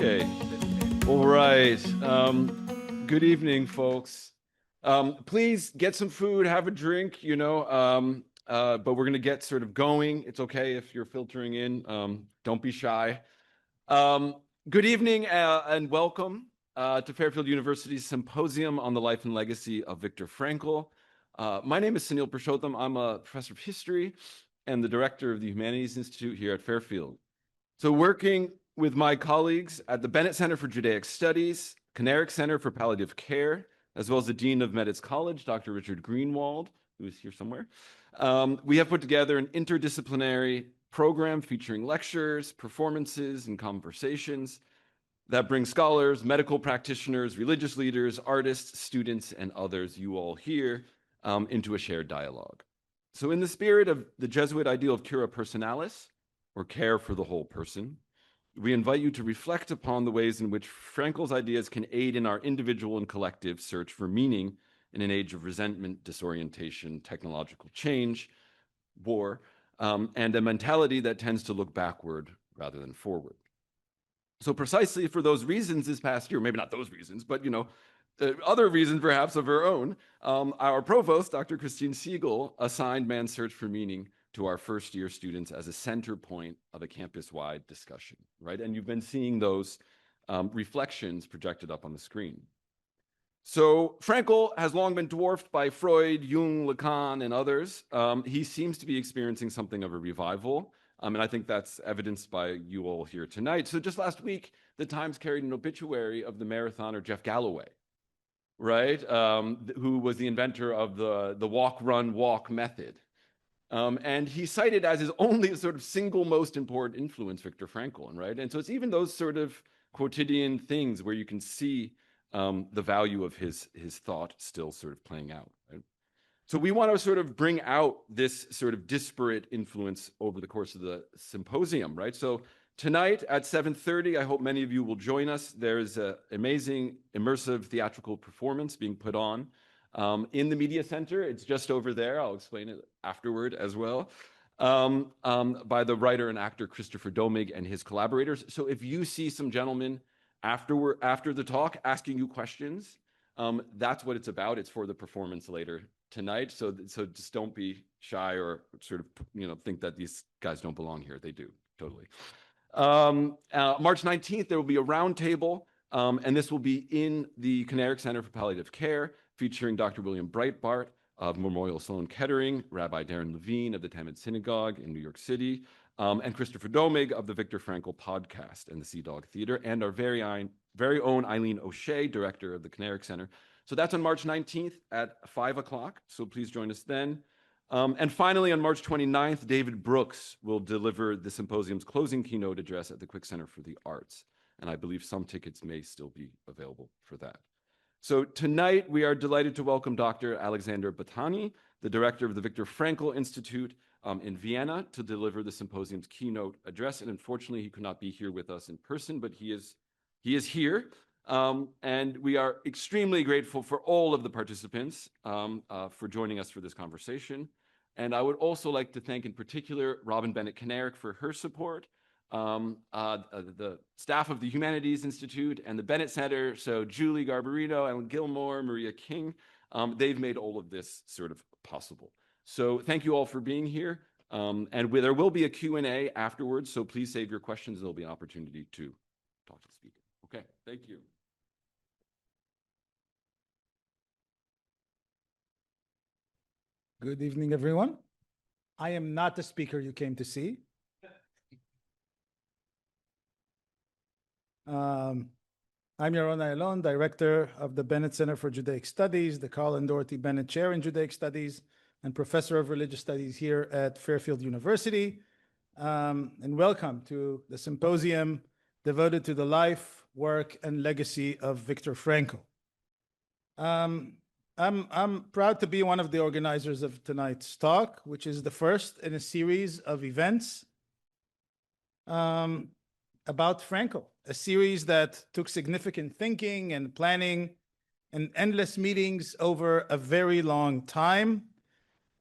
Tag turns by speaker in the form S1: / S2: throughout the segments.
S1: Okay. All right. Good evening, folks. Please get some food, have a drink, but we're going to get sort of going. It's okay if you're filtering in. Don't be shy. Good evening and welcome to Fairfield University's Symposium on the Life and Legacy of Viktor Frankl. My name is Sunil Purushottam. I'm a professor of history and the director of the Humanities Institute here at Fairfield. So working with my colleagues at the Bennett Center for Judaic Studies, Canaric Center for Palliative Care, as well as the Dean of Meditz College, Dr. Richard Greenwald, who is here somewhere, we have put together an interdisciplinary program featuring lectures, performances, and conversations that bring scholars, medical practitioners, religious leaders, artists, students, and others you all here into a shared dialogue. So in the spirit of the Jesuit ideal of cura personalis, or care for the whole person, we invite you to reflect upon the ways in which Frankl's ideas can aid in our individual and collective search for meaning in an age of resentment, disorientation, technological change, war, and a mentality that tends to look backward rather than forward. So precisely for those reasons this past year, maybe not those reasons, but other reasons perhaps of her own, our provost, Dr. Christine Siegel, assigned Man's Search for Meaning to our first year students as a center point of a campus-wide discussion, right? And you've been seeing those reflections projected up on the screen. So Frankl has long been dwarfed by Freud, Jung, Lacan, and others. He seems to be experiencing something of a revival, and I think that's evidenced by you all here tonight. So just last week, the Times carried an obituary of the marathoner Jeff Galloway, right? Who was the inventor of the walk, run, walk method. And he cited as his only sort of single most important influence Viktor Frankl, right? And so it's even those sort of quotidian things where you can see the value of his thought still sort of playing out, right? So we want to sort of bring out this sort of disparate influence over the course of the symposium, right? So tonight at 7:30, I hope many of you will join us. There's an amazing immersive theatrical performance being put on in the media center. It's just over there. I'll explain it afterward as well, by the writer and actor Christopher Domig and his collaborators. So if you see some gentlemen after the talk asking you questions, that's what it's about. It's for the performance later tonight. So just don't be shy or sort of think that these guys don't belong here. They do, totally. March 19th, there will be a roundtable, and this will be in the Canaric Center for Palliative Care, featuring Dr. William Breitbart of Memorial Sloan Kettering, Rabbi Darren Levine of the Talmud Synagogue in New York City, and Christopher Domig of the Viktor Frankl podcast and the Sea Dog Theater, and our very own Eileen O'Shea, director of the Canaric Center. So that's on March 19th at 5 o'clock, so please join us then. And finally, on March 29th, David Brooks will deliver the symposium's closing keynote address at the Quick Center for the Arts, and I believe some tickets may still be available for that. So tonight, we are delighted to welcome Dr. Alexander Batani, the director of the Viktor Frankl Institute in Vienna, to deliver the symposium's keynote address. And unfortunately, he could not be here with us in person, but he is here. And we are extremely grateful for all of the participants for joining us for this conversation. And I would also like to thank in particular Robin Bennett Canaric for her support, the staff of the Humanities Institute and the Bennett Center, so Julie Garbarino, Ellen Gilmore, Maria King, they've made all of this sort of possible. So thank you all for being here. And there will be a Q&A afterwards, so please save your questions. There'll be an opportunity to talk to the speaker. Okay, thank you.
S2: Good evening, everyone. I am not the speaker you came to see. I'm Yaron Ayalon, director of the Bennett Center for Judaic Studies, the Carl and Dorothy Bennett Chair in Judaic Studies, and professor of religious studies here at Fairfield University. And welcome to the symposium devoted to the life, work, and legacy of Viktor Frankl. I'm proud to be one of the organizers of tonight's talk, which is the first in a series of events about Frankl, a series that took significant thinking and planning and endless meetings over a very long time.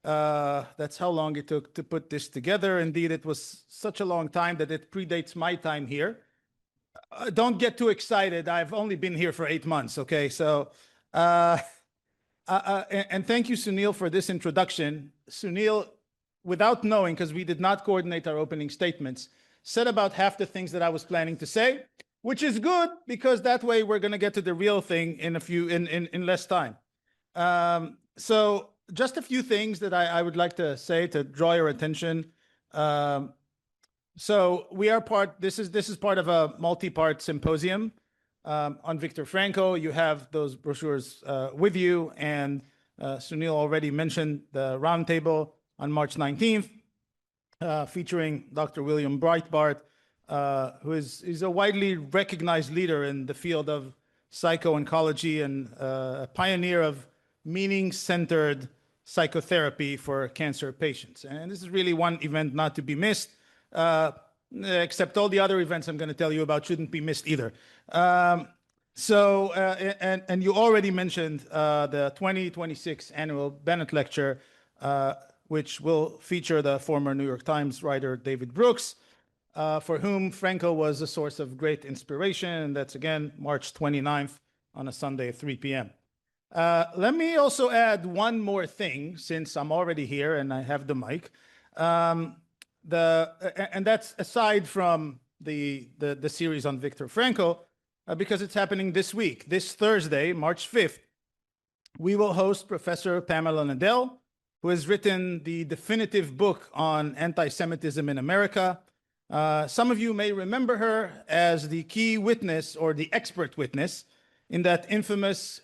S2: That's how long it took to put this together. Indeed, it was such a long time that it predates my time here. don't get too excited. I've only been here for 8 months. Okay, so and thank you, Sunil, for this introduction. Sunil, without knowing, because we did not coordinate our opening statements, said about half the things that I was planning to say, which is good because that way we're going to get to the real thing in less time. So just a few things that I would like to say to draw your attention. So we are this is part of a multi-part symposium on Viktor Frankl. You have those brochures with you, and Sunil already mentioned the roundtable on March 19th, featuring Dr. William Breitbart, who is a widely recognized leader in the field of psycho-oncology and a pioneer of meaning-centered psychotherapy for cancer patients. And this is really one event not to be missed, except all the other events I'm going to tell you about shouldn't be missed either. And you already mentioned the 2026 annual Bennett Lecture, which will feature the former New York Times writer David Brooks, for whom Frankl was a source of great inspiration. And that's again March 29th on a Sunday at 3 p.m. Let me also add one more thing, since I'm already here and I have the mic. And that's aside from the series on Viktor Frankl, because it's happening this week. This Thursday, March 5th, we will host Professor Pamela Nadell, who has written the definitive book on anti-Semitism in America. Some of you may remember her as the key witness or the expert witness in that infamous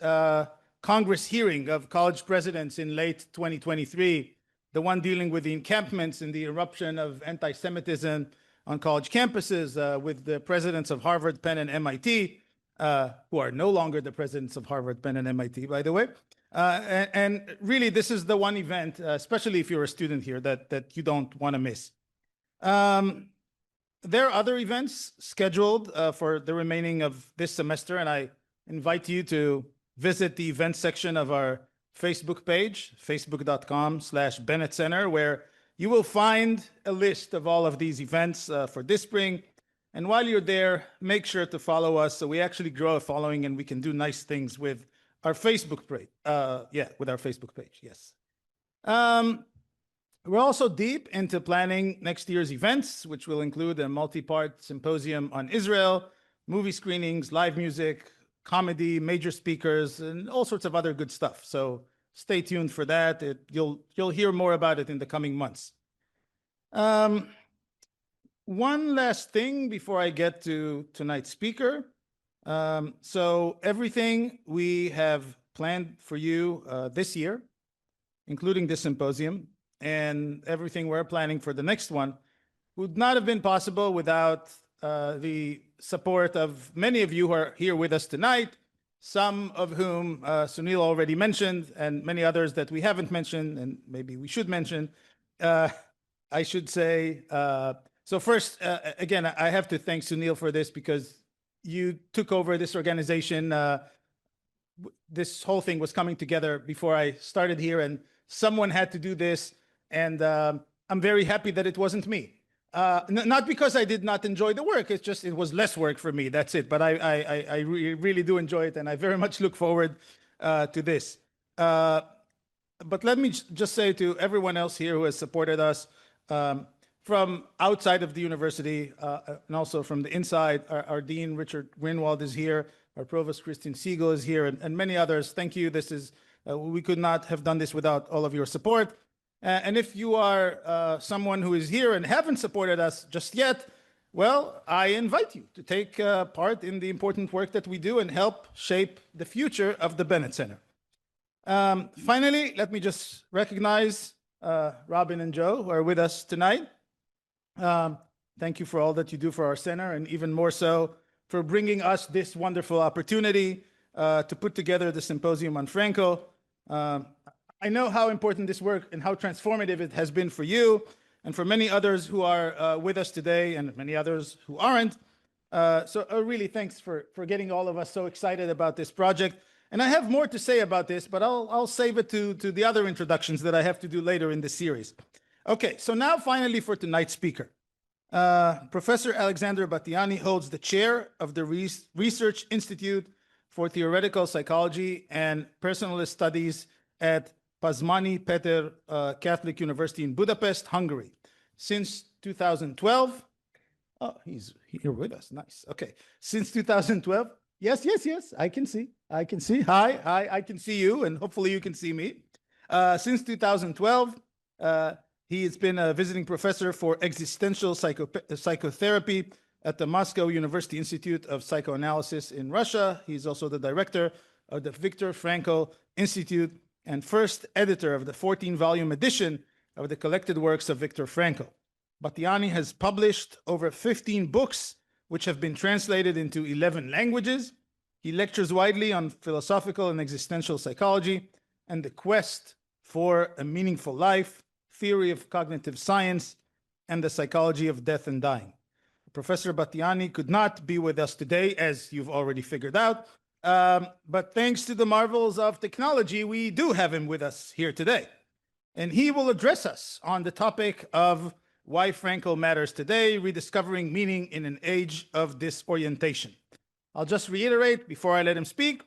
S2: Congress hearing of college presidents in late 2023, the one dealing with the encampments and the eruption of anti-Semitism on college campuses with the presidents of Harvard, Penn, and MIT, who are no longer the presidents of Harvard, Penn, and MIT, by the way. And really, this is the one event, especially if you're a student here, that you don't want to miss. There are other events scheduled for the remaining of this semester, and I invite you to visit the events section of our Facebook page, facebook.com/Bennett Center, where you will find a list of all of these events for this spring. And while you're there, make sure to follow us so we actually grow a following and we can do nice things with our Facebook page. With our Facebook page, yes. We're also deep into planning next year's events, which will include a multi-part symposium on Israel, movie screenings, live music, comedy, major speakers, and all sorts of other good stuff. So stay tuned for that. You'll hear more about it in the coming months. One last thing before I get to tonight's speaker. So everything we have planned for you this year, including this symposium, and everything we're planning for the next one, would not have been possible without the support of many of you who are here with us tonight, some of whom Sunil already mentioned, and many others that we haven't mentioned, and maybe we should mention. I should say, so first, again, I have to thank Sunil for this because you took over this organization. This whole thing was coming together before I started here, and someone had to do this, and I'm very happy that it wasn't me. Not because I did not enjoy the work, it's just it was less work for me, that's it. But I really do enjoy it, and I very much look forward to this. But let me just say to everyone else here who has supported us from outside of the university and also from the inside, our Dean, Richard Greenwald, is here, our Provost, Christine Siegel, is here, and many others. Thank you. This is, we could not have done this without all of your support. And if you are someone who is here and haven't supported us just yet, well, I invite you to take part in the important work that we do and help shape the future of the Bennett Center. Finally, let me just recognize Robin and Joe, who are with us tonight. Thank you for all that you do for our center, and even more so for bringing us this wonderful opportunity to put together the symposium on Frankl. I know how important this work and how transformative it has been for you and for many others who are with us today and many others who aren't. So really thanks for getting all of us so excited about this project. And I have more to say about this, but I'll save it to the other introductions that I have to do later in the series. Okay, so now finally for tonight's speaker. Professor Alexander Batiani holds the chair of the Research Institute for Theoretical Psychology and Personalist Studies at Pazmani Peter Catholic University in Budapest, Hungary. Since 2012, oh, he's here with us. Nice. Okay. Since 2012, yes, I can see. Hi, I can see you, and hopefully you can see me. Since 2012, he has been a visiting professor for existential psychotherapy at the Moscow University Institute of Psychoanalysis in Russia. He's also the director of the Viktor Frankl Institute and first editor of the 14-volume edition of the collected works of Viktor Frankl. Batiani has published over 15 books, which have been translated into 11 languages. He lectures widely on philosophical and existential psychology and the quest for a meaningful life, theory of cognitive science, and the psychology of death and dying. Professor Batiani could not be with us today, as you've already figured out, but thanks to the marvels of technology, we do have him with us here today. And he will address us on the topic of why Frankl matters today, rediscovering meaning in an age of disorientation. I'll just reiterate before I let him speak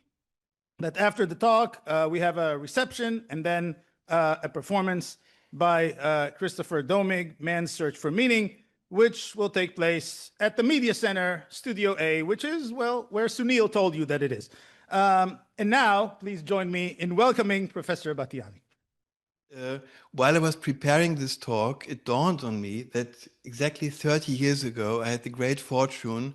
S2: that after the talk, we have a reception and then a performance by Christopher Domig, Man's Search for Meaning, which will take place at the Media Center, Studio A, which is, well, where Sunil told you that it is. And now, please join me in welcoming Professor Batiani.
S3: While I was preparing this talk, it dawned on me that exactly 30 years ago, I had the great fortune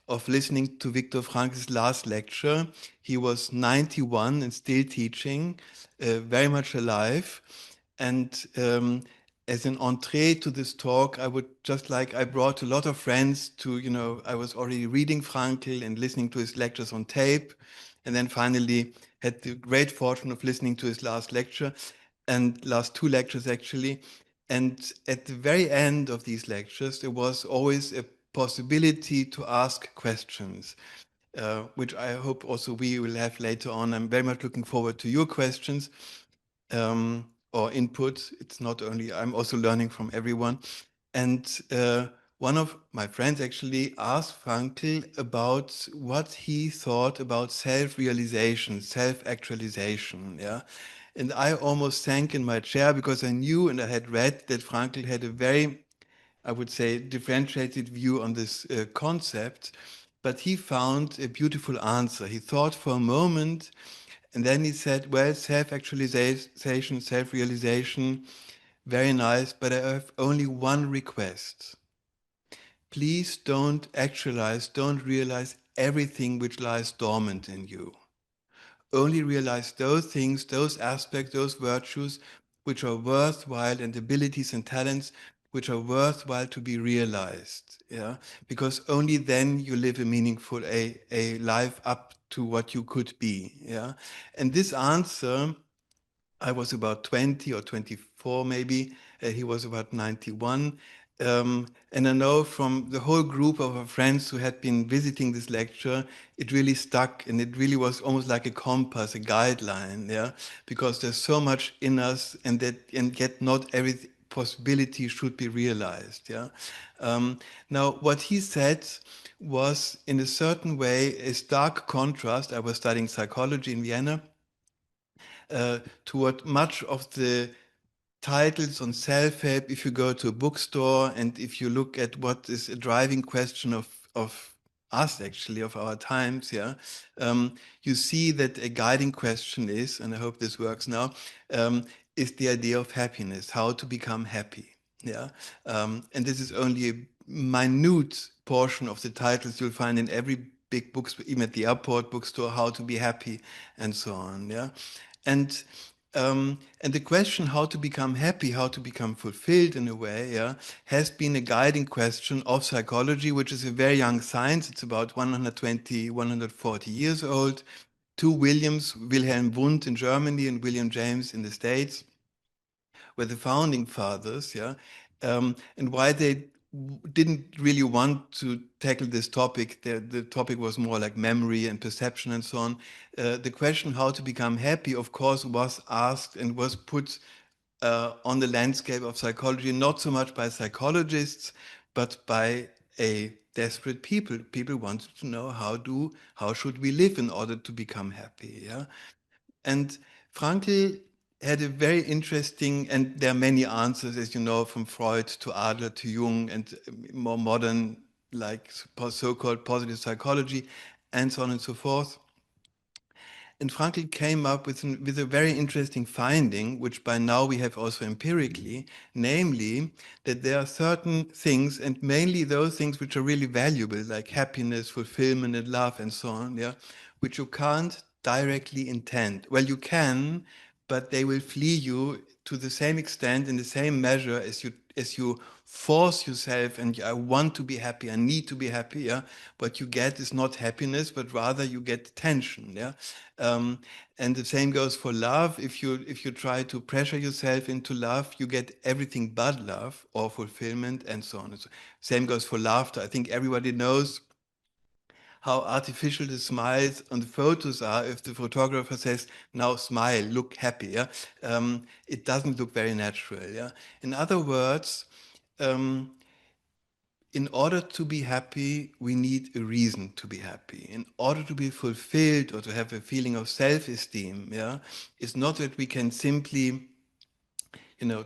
S3: of listening to Viktor Frankl's last lecture. He was 91 and still teaching, very much alive. And as an entree to this talk, I brought a lot of friends to, I was already reading Frankl and listening to his lectures on tape. And then finally had the great fortune of listening to his last lecture. And last two lectures actually. And at the very end of these lectures, there was always a possibility to ask questions, which I hope also we will have later on. I'm very much looking forward to your questions or input. It's not only, I'm also learning from everyone. And one of my friends actually asked Frankl about what he thought about self-realization, self-actualization, yeah. And I almost sank in my chair because I knew and I had read that Frankl had a very, I would say, differentiated view on this concept. But he found a beautiful answer. He thought for a moment, and then he said, well, self-actualization, self-realization, very nice, but I have only one request. Please don't actualize, don't realize everything which lies dormant in you. Only realize those things, those aspects, those virtues which are worthwhile and abilities and talents which are worthwhile to be realized. Yeah, because only then you live a meaningful a life up to what you could be. Yeah, and this answer, I was about 20 or 24 maybe. He was about 91. And I know from the whole group of our friends who had been visiting this lecture, it really stuck and it really was almost like a compass, a guideline, yeah, because there's so much in us and yet not every possibility should be realized, yeah. Now, what he said was in a certain way a stark contrast. I was studying psychology in Vienna, toward much of the titles on self-help. If you go to a bookstore and if you look at what is a driving question of us, actually, of our times, yeah, you see that a guiding question is, and I hope this works now, is the idea of happiness, how to become happy. Yeah, and this is only a minute portion of the titles you'll find in every big books, even at the airport bookstore, how to be happy, and so on. Yeah, and the question how to become happy, how to become fulfilled in a way, yeah, has been a guiding question of psychology, which is a very young science. It's about 120, 140 years old. Two Williams, Wilhelm Wundt in Germany and William James in the States, were the founding fathers, yeah, and why they didn't really want to tackle this topic. The topic was more like memory and perception and so on. The question how to become happy, of course, was asked and was put on the landscape of psychology, not so much by psychologists, but by a desperate people. People wanted to know how should we live in order to become happy. Yeah, and Frankl had a very interesting, and there are many answers, as you know, from Freud to Adler to Jung, and more modern, like so-called positive psychology, and so on and so forth. And Frankl came up with a very interesting finding, which by now we have also empirically, namely that there are certain things, and mainly those things which are really valuable, like happiness, fulfillment, and love, and so on, yeah, which you can't directly intend. Well, you can, but they will flee you to the same extent, in the same measure as you force yourself and I want to be happy, I need to be happy. Yeah, what you get is not happiness, but rather you get tension. Yeah, um, and the same goes for love. If you try to pressure yourself into love, you get everything but love or fulfillment, and so on. Same goes for laughter. I think everybody knows how artificial the smiles on the photos are. If the photographer says, now smile, look happy, yeah? It doesn't look very natural. Yeah? In other words, um, in order to be happy, we need a reason to be happy. In order to be fulfilled or to have a feeling of self-esteem, yeah, it's not that we can simply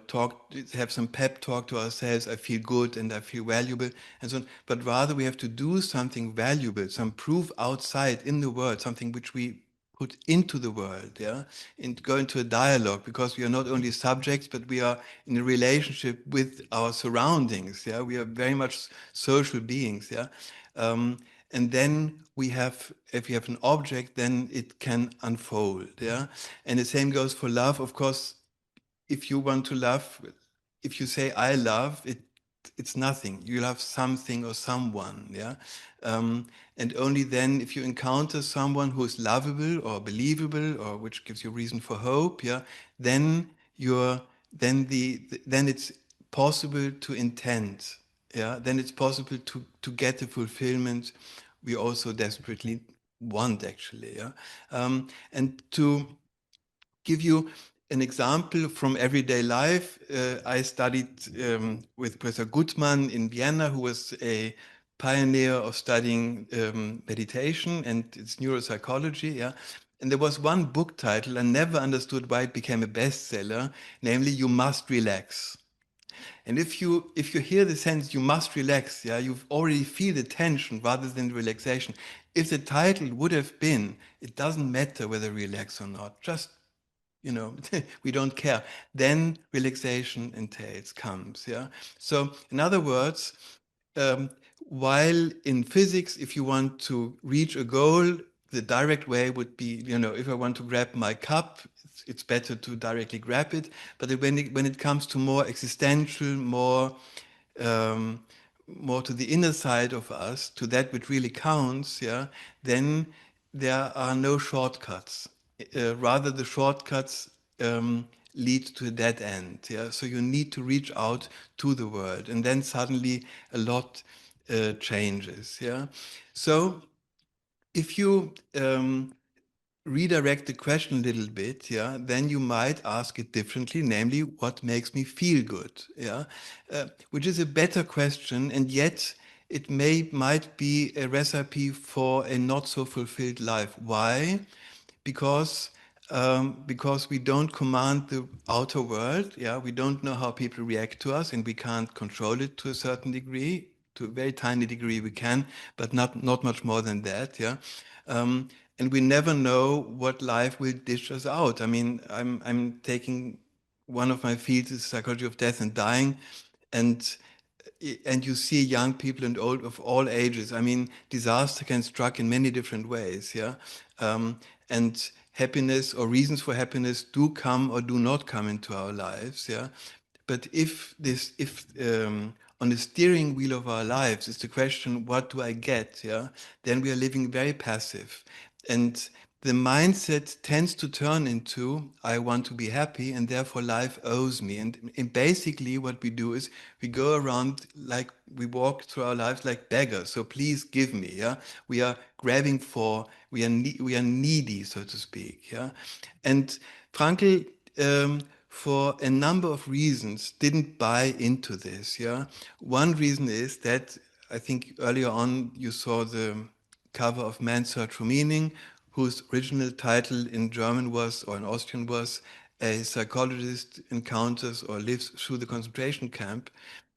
S3: talk, have some pep talk to ourselves, I feel good and I feel valuable and so on, but rather we have to do something valuable, some proof outside in the world, something which we put into the world, yeah, and go into a dialogue, because we are not only subjects, but we are in a relationship with our surroundings, yeah, we are very much social beings, yeah, and then we have, if we have an object, then it can unfold, yeah, and the same goes for love, of course. If you want to love, if you say I love, it's nothing. You love something or someone, yeah. Um, and only then, if you encounter someone who is lovable or believable, or which gives you reason for hope, yeah, then then it's possible to intend, yeah. Then it's possible to get the fulfillment we also desperately want, actually, yeah. And to give you an example from everyday life. I studied with Professor Gutmann in Vienna, who was a pioneer of studying meditation and its neuropsychology. Yeah. And there was one book title, I never understood why it became a bestseller, namely "You Must Relax." And if you hear the sentence "you must relax," yeah, you already feel the tension rather than the relaxation. If the title would have been "It doesn't matter whether relax or not, just we don't care," then relaxation comes. Yeah. So in other words, um, while in physics, if you want to reach a goal, the direct way would be, if I want to grab my cup, it's better to directly grab it. But when it comes to more existential, um, more to the inner side of us, to that which really counts, yeah, then there are no shortcuts. Rather, the shortcuts lead to a dead end. Yeah, so you need to reach out to the world, and then suddenly a lot changes. Yeah, so if you redirect the question a little bit, yeah, then you might ask it differently, namely, what makes me feel good? Yeah, which is a better question, and yet it might be a recipe for a not so fulfilled life. Why? Because we don't command the outer world. Yeah, we don't know how people react to us, and we can't control it to a certain degree. To a very tiny degree, we can, but not much more than that. Yeah, and we never know what life will dish us out. I mean, I'm taking one of my fields is psychology of death and dying, and you see young people and old of all ages. I mean, disaster can strike in many different ways, yeah. And happiness or reasons for happiness do come or do not come into our lives, yeah. But if on the steering wheel of our lives is the question, what do I get? Yeah, then we are living very passive, and the mindset tends to turn into, I want to be happy, and therefore life owes me. And basically what we do is we go around like we walk through our lives like beggars. So please give me. Yeah, we are grabbing for, we are needy, so to speak. Yeah, and Frankl for a number of reasons, didn't buy into this. Yeah, one reason is that I think earlier on you saw the cover of Man's Search for Meaning, whose original title in German was, or in Austrian was, A Psychologist Encounters or Lives Through the Concentration Camp.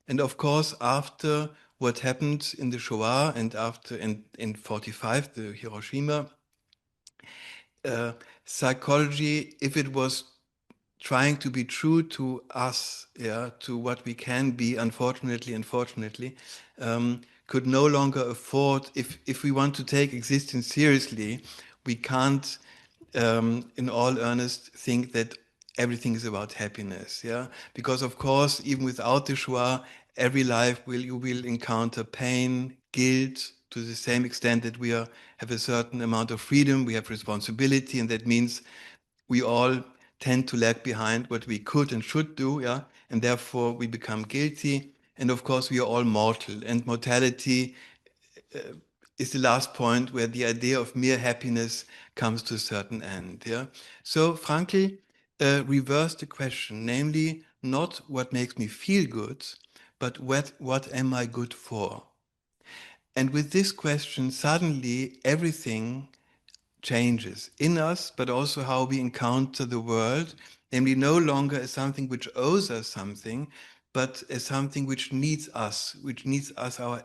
S3: And of course, after what happened in the Shoah and after in 45, the Hiroshima, psychology, if it was trying to be true to us, yeah, to what we can be, unfortunately, could no longer afford, if we want to take existence seriously, we can't, in all earnest, think that everything is about happiness, yeah? Because of course, even without the Shoah, every life you will encounter pain, guilt, to the same extent that have a certain amount of freedom, we have responsibility, and that means we all tend to lag behind what we could and should do, yeah, and therefore we become guilty. And of course, we are all mortal, and mortality is the last point where the idea of mere happiness comes to a certain end. Yeah. So Frankl reversed the question, namely not what makes me feel good, but what am I good for? And with this question, suddenly everything changes in us, but also how we encounter the world, namely no longer as something which owes us something, but as something which needs us,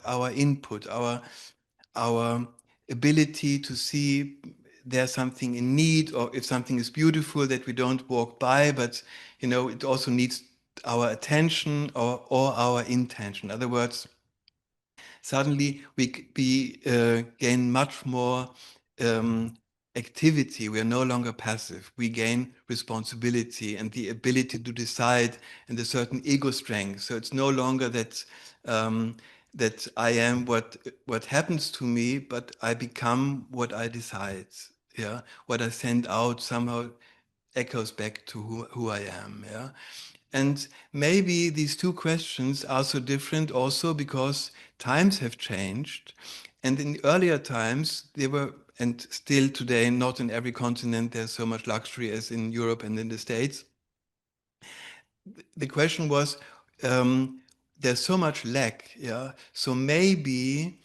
S3: our input, our ability to see there's something in need, or if something is beautiful that we don't walk by, but it also needs our attention or our intention. In other words, suddenly we gain much more activity. We are no longer passive. We gain responsibility and the ability to decide, and a certain ego strength. So it's no longer that I am what happens to me, but I become what I decide. Yeah, what I send out somehow echoes back to who I am. Yeah. And maybe these two questions are so different also because times have changed. And in earlier times, they were, and still today, not in every continent, there's so much luxury as in Europe and in the States. The question was, there's so much lack, yeah. So maybe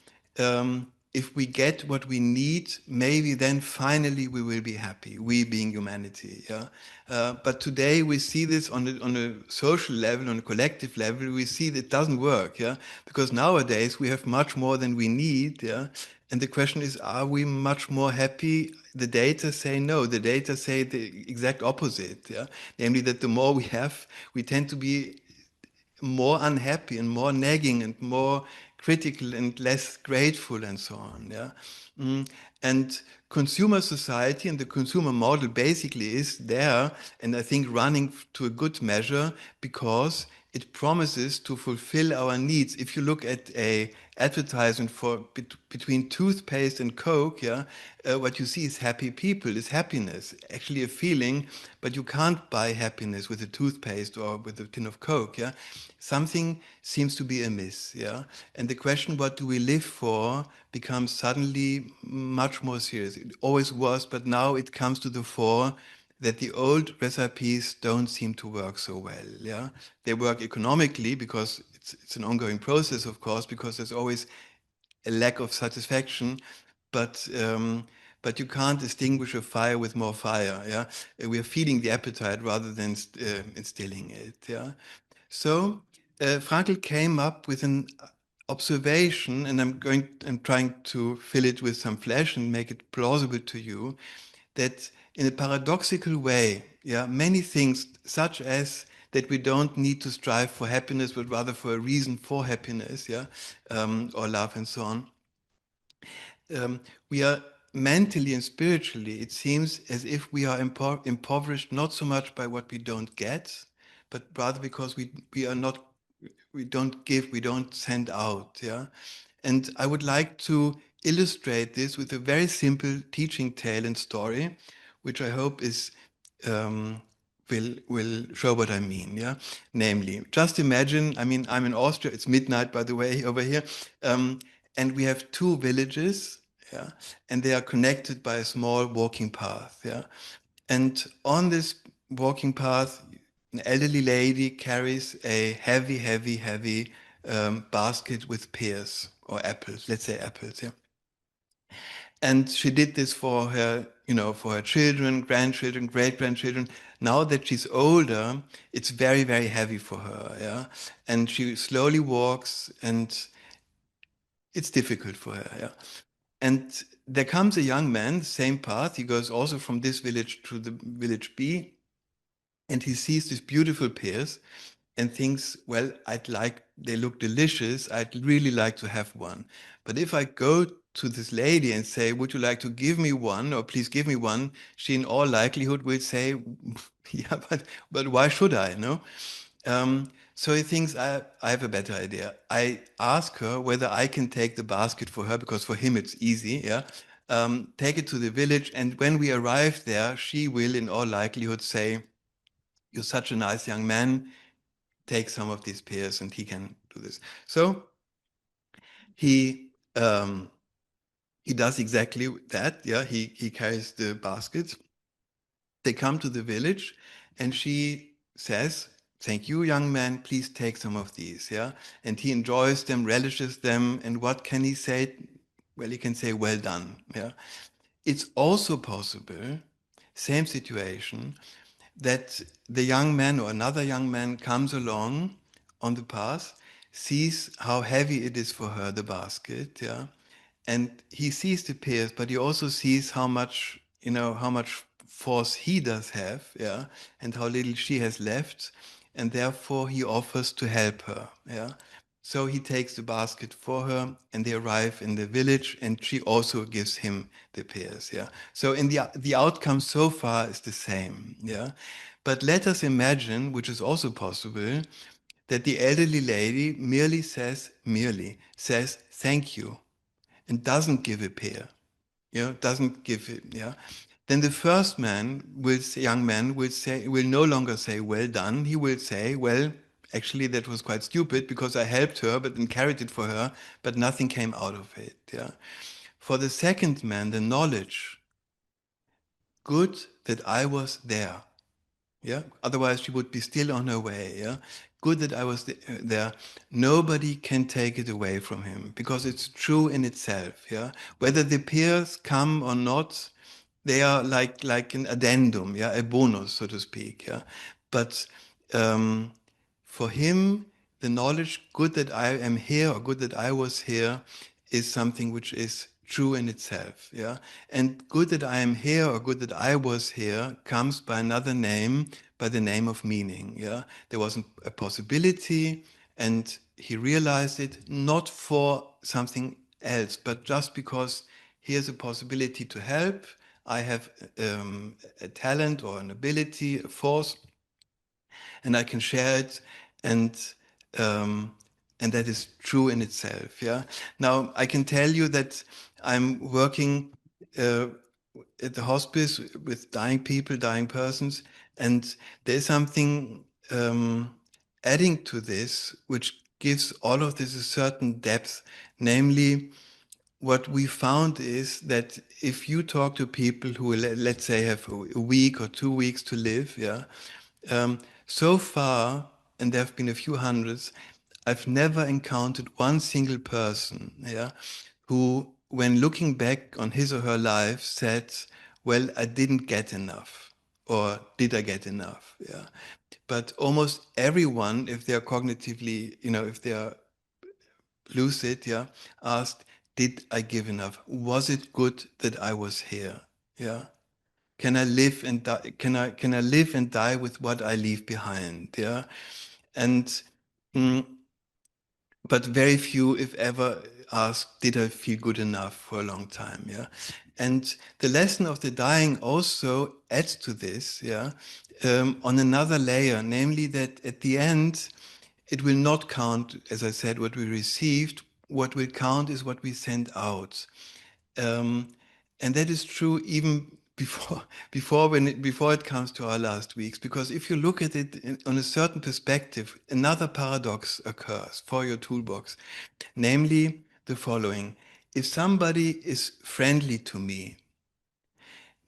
S3: if we get what we need, maybe then finally we will be happy. We being humanity, yeah. But today we see this on a social level, on a collective level. We see that it doesn't work, yeah, because nowadays we have much more than we need, yeah. And the question is, are we much more happy? The data say no. The data say the exact opposite. Yeah? Namely, that the more we have, we tend to be more unhappy and more nagging and more critical and less grateful and so on. Yeah? And consumer society and the consumer model basically is there, and I think running to a good measure because it promises to fulfill our needs. If you look at a advertisement for between toothpaste and Coke, yeah, what you see is happy people, is happiness, actually a feeling, but you can't buy happiness with a toothpaste or with a tin of Coke, yeah. Something seems to be amiss, yeah. And the question, what do we live for, becomes suddenly much more serious. It always was, but now it comes to the fore that the old recipes don't seem to work so well. Yeah, they work economically because it's an ongoing process, of course, because there's always a lack of satisfaction, but you can't extinguish a fire with more fire. Yeah, we are feeding the appetite rather than instilling it. Yeah, so Frankl came up with an observation, and I'm trying to fill it with some flesh and make it plausible to you, that in a paradoxical way, yeah, many things such as that we don't need to strive for happiness, but rather for a reason for happiness, yeah, or love and so on. We are mentally and spiritually, it seems as if we are impoverished not so much by what we don't get, but rather because we are not, we don't give, we don't send out, yeah. And I would like to illustrate this with a very simple teaching tale and story, which I hope is will show what I mean. Yeah, namely, just imagine. I mean, I'm in Austria. It's midnight, by the way, over here, and we have two villages. Yeah, and they are connected by a small walking path. Yeah, and on this walking path, an elderly lady carries a heavy basket with pears or apples, let's say apples, yeah. And she did this for her, for her children, grandchildren, great-grandchildren. Now that she's older, it's very heavy for her, yeah. And she slowly walks, and it's difficult for her, yeah. And there comes a young man, same path. He goes also from this village to the village B, and he sees these beautiful pears and thinks, well, they look delicious. I'd really like to have one. But if I go to this lady and say, would you like to give me one, or please give me one, she in all likelihood will say, yeah, but why should I, no? So he thinks, I have a better idea. I ask her whether I can take the basket for her, because for him it's easy, yeah? Take it to the village, and when we arrive there, she will in all likelihood say, you're such a nice young man, take some of these pears and he can do this. So he does exactly that. Yeah, he carries the basket. They come to the village, and she says, "Thank you, young man. Please take some of these." Yeah, and he enjoys them, relishes them. And what can he say? Well, he can say, "Well done." Yeah, it's also possible, same situation, that the young man or another young man comes along on the path, sees how heavy it is for her, the basket, yeah, and he sees the pears, but he also sees how much, how much force he does have, yeah, and how little she has left, and therefore he offers to help her, yeah. So he takes the basket for her, and they arrive in the village, and she also gives him the pears, yeah. So in the outcome so far is the same, yeah. But let us imagine, which is also possible, that the elderly lady merely says, thank you, and doesn't give a pear, doesn't give it, yeah. Then the first young man will no longer say, well done. He will say, well, actually that was quite stupid because I helped her, but then carried it for her, but nothing came out of it, yeah. For the second man, the knowledge, good that I was there, yeah. Otherwise she would be still on her way, yeah. Good that I was there. Nobody can take it away from him because it's true in itself, yeah. Whether the peers come or not, they are like an addendum, yeah, a bonus, so to speak, yeah. But for him, the knowledge, good that I am here or good that I was here, is something which is true in itself, yeah. And good that I am here or good that I was here comes by another name, by the name of meaning, yeah. There was a possibility, and he realized it not for something else, but just because here's a possibility to help. I have a talent or an ability, a force, and I can share it, and um, and that is true in itself. Yeah. Now I can tell you that I'm working at the hospice with dying people, dying persons, and there's something adding to this which gives all of this a certain depth, namely what we found is that if you talk to people who, let's say, have a week or 2 weeks to live, yeah, so far, and there have been a few hundreds, I've never encountered one single person, yeah, who, when looking back on his or her life, said, "Well, I didn't get enough," or "Did I get enough?" Yeah, but almost everyone, if they are cognitively, if they are lucid, yeah, asked, did I give enough? Was it good that I was here? Yeah. Can I live and die? Can I live and die with what I leave behind? Yeah. And mm, but very few, if ever, ask, did I feel good enough for a long time? Yeah. And the lesson of the dying also adds to this, yeah, on another layer, namely that at the end, it will not count, as I said, what we received. What will count is what we send out. And that is true even before it comes to our last weeks, because if you look at it on a certain perspective, another paradox occurs for your toolbox, namely the following: if somebody is friendly to me,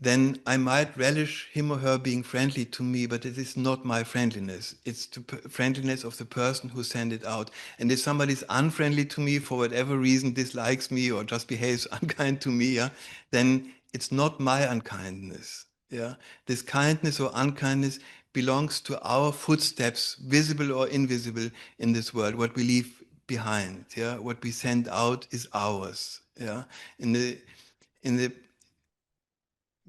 S3: then I might relish him or her being friendly to me, but it is not my friendliness. It's the friendliness of the person who sent it out. And if somebody is unfriendly to me for whatever reason, dislikes me or just behaves unkind to me, yeah, then it's not my unkindness. Yeah, this kindness or unkindness belongs to our footsteps, visible or invisible, in this world. What we leave behind, yeah, what we send out is ours. Yeah, in the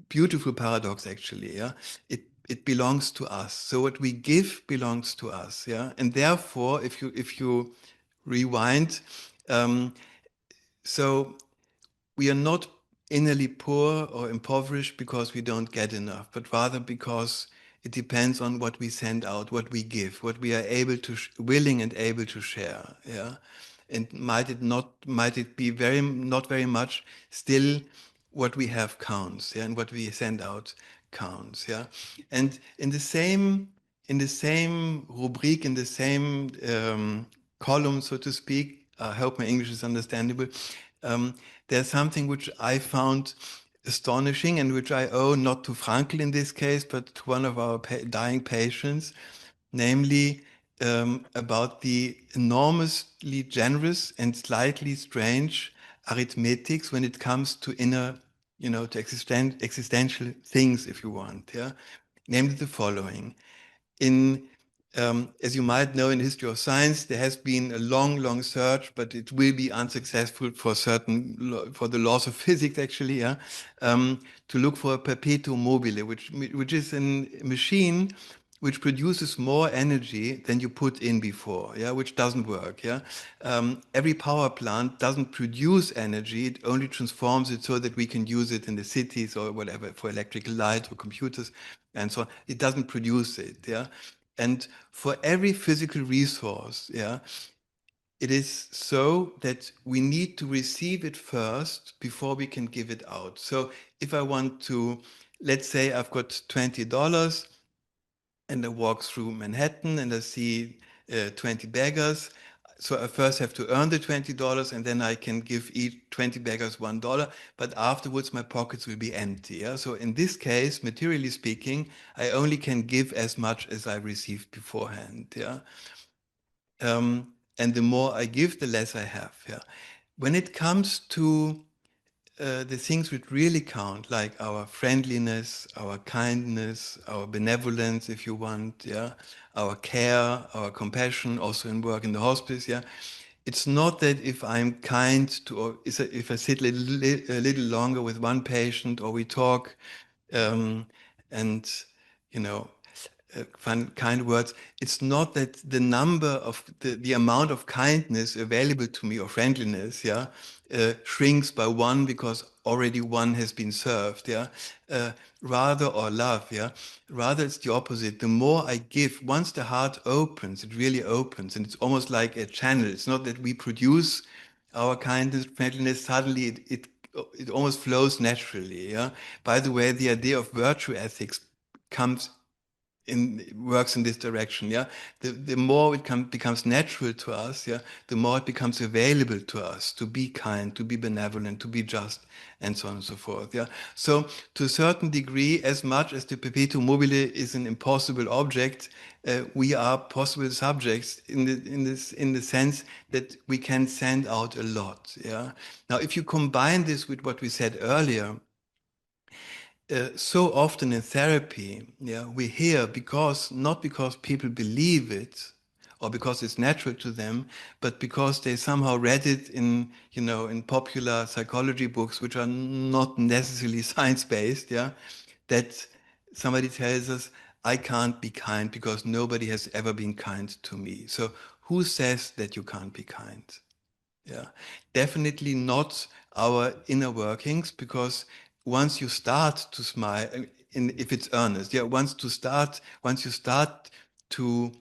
S3: beautiful paradox, actually. Yeah, it belongs to us. So what we give belongs to us. Yeah, and therefore, if you rewind, um, so we are not innerly poor or impoverished because we don't get enough, but rather because it depends on what we send out, what we give, what we are able to, willing and able to share. Yeah, and might it be very, not very much, still what we have counts. Yeah, and what we send out counts. Yeah, and in the same rubric, in the same column, so to speak. I hope my English is understandable. Um, there's something which I found astonishing and which I owe not to Frankl in this case, but to one of our dying patients, namely about the enormously generous and slightly strange arithmetics when it comes to inner, to existential things, if you want. Yeah, namely the following. As you might know, in the history of science, there has been a long, long search, but it will be unsuccessful for the laws of physics, actually, yeah, to look for a perpetuum mobile, which is a machine which produces more energy than you put in before, yeah, which doesn't work, yeah. Every power plant doesn't produce energy; it only transforms it so that we can use it in the cities or whatever for electrical light or computers and so on. It doesn't produce it, yeah. And for every physical resource, yeah, it is so that we need to receive it first before we can give it out. So if I want to, let's say I've got $20 and I walk through Manhattan and I see 20 beggars. So I first have to earn the $20 and then I can give each 20 beggars $1. But afterwards, my pockets will be empty. Yeah? So in this case, materially speaking, I only can give as much as I received beforehand. Yeah. And the more I give, the less I have. Yeah. When it comes to the things which really count, like our friendliness, our kindness, our benevolence, if you want, yeah, our care, our compassion, also in work in the hospice, yeah. It's not that if I'm kind to, or if I sit a little longer with one patient, or we talk, and you know, kind words. It's not that the number of the amount of kindness available to me or friendliness, yeah, shrinks by one because already one has been served, yeah. Rather, or love, yeah. Rather, it's the opposite. The more I give, once the heart opens, it really opens, and it's almost like a channel. It's not that we produce our kindness, friendliness. Suddenly, it almost flows naturally, yeah. By the way, the idea of virtue ethics works in this direction. Yeah, the more it becomes natural to us, yeah, the more it becomes available to us to be kind, to be benevolent, to be just, and so on and so forth. Yeah, so to a certain degree, as much as the perpetuum mobile is an impossible object, we are possible subjects in the sense that we can send out a lot. Yeah. Now, if you combine this with what we said earlier, so often in therapy, yeah, we hear not because people believe it or because it's natural to them, but because they somehow read it in popular psychology books, which are not necessarily science-based, yeah, that somebody tells us, I can't be kind because nobody has ever been kind to me. So who says that you can't be kind? Yeah, definitely not our inner workings, because once you start to smile, if it's earnest, yeah, once you start to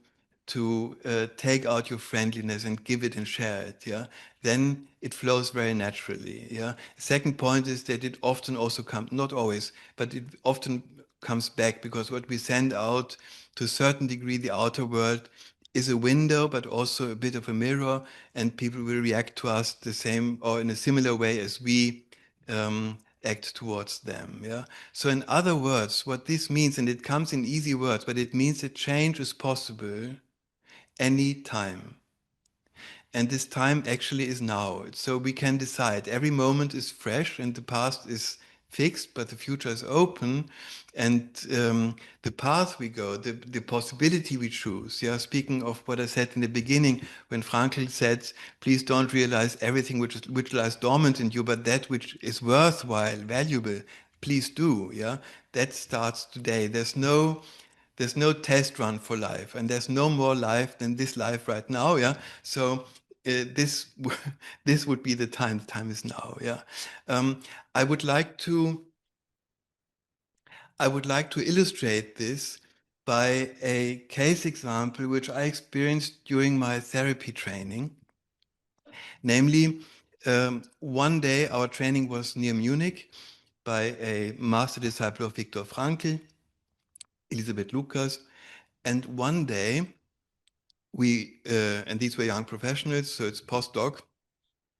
S3: take out your friendliness and give it and share it, yeah, then it flows very naturally. Yeah. Second point is that it often also comes, not always, but it often comes back, because what we send out, to a certain degree, the outer world is a window, but also a bit of a mirror, and people will react to us the same or in a similar way as we act towards them. Yeah. So in other words, what this means, and it comes in easy words, but it means that change is possible any time. And this time actually is now. So we can decide. Every moment is fresh and the past is fixed, but the future is open. And the path we go, the possibility we choose. Yeah, speaking of what I said in the beginning, when Frankl said, please don't realize everything which lies dormant in you, but that which is worthwhile, valuable, please do. Yeah, that starts today. There's no test run for life, and there's no more life than this life right now. Yeah, so this this would be the time. The time is now. Yeah, I would like to illustrate this by a case example which I experienced during my therapy training. Namely, one day our training was near Munich by a master disciple of Viktor Frankl, Elisabeth Lucas, and one day and these were young professionals, so it's postdoc,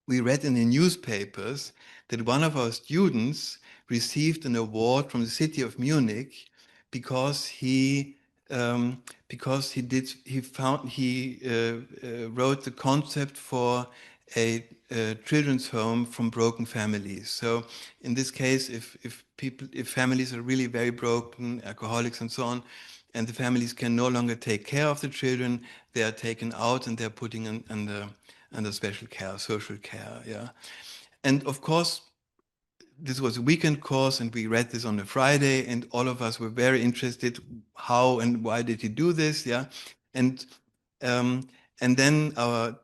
S3: we read in the newspapers that one of our students received an award from the city of Munich because he wrote the concept for a children's home from broken families. So in this case, if families are really very broken, alcoholics and so on, and the families can no longer take care of the children, they are taken out and they're putting under special care, social care. Yeah, and of course, this was a weekend course, and we read this on a Friday, and all of us were very interested. How and why did he do this? Yeah, and then our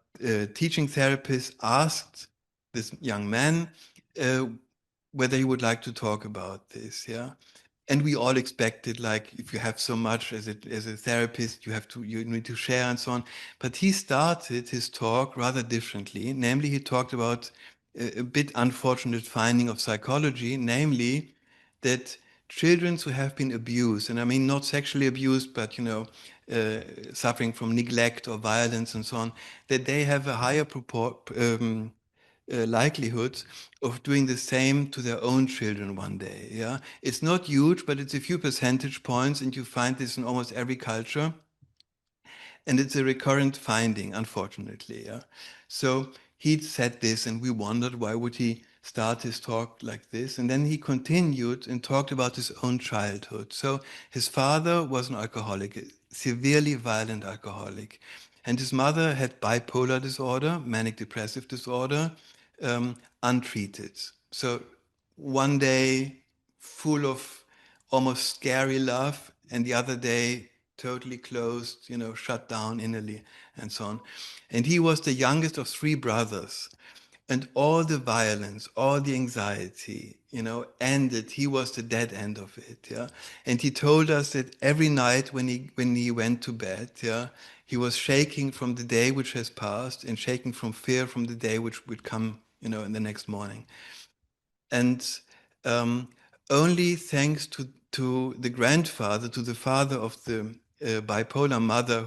S3: teaching therapist asked this young man whether he would like to talk about this. Yeah, and we all expected, like, if you have so much as a therapist, you need to share and so on. But he started his talk rather differently. Namely, he talked about a bit unfortunate finding of psychology, namely that children who have been abused, and I mean not sexually abused, but suffering from neglect or violence and so on, that they have a higher likelihood of doing the same to their own children one day. Yeah, it's not huge, but it's a few percentage points, and you find this in almost every culture. And it's a recurrent finding, unfortunately. Yeah, so he said this, and we wondered why would he start his talk like this. And then he continued and talked about his own childhood. So his father was an alcoholic, a severely violent alcoholic, and his mother had bipolar disorder, manic depressive disorder, untreated. So one day full of almost scary love, and the other day totally closed, shut down innerly and so on. And he was the youngest of three brothers. And all the violence, all the anxiety, ended. He was the dead end of it. Yeah. And he told us that every night when he went to bed, yeah, he was shaking from the day which has passed and shaking from fear from the day which would come, in the next morning. And only thanks to the grandfather, to the father of the bipolar mother,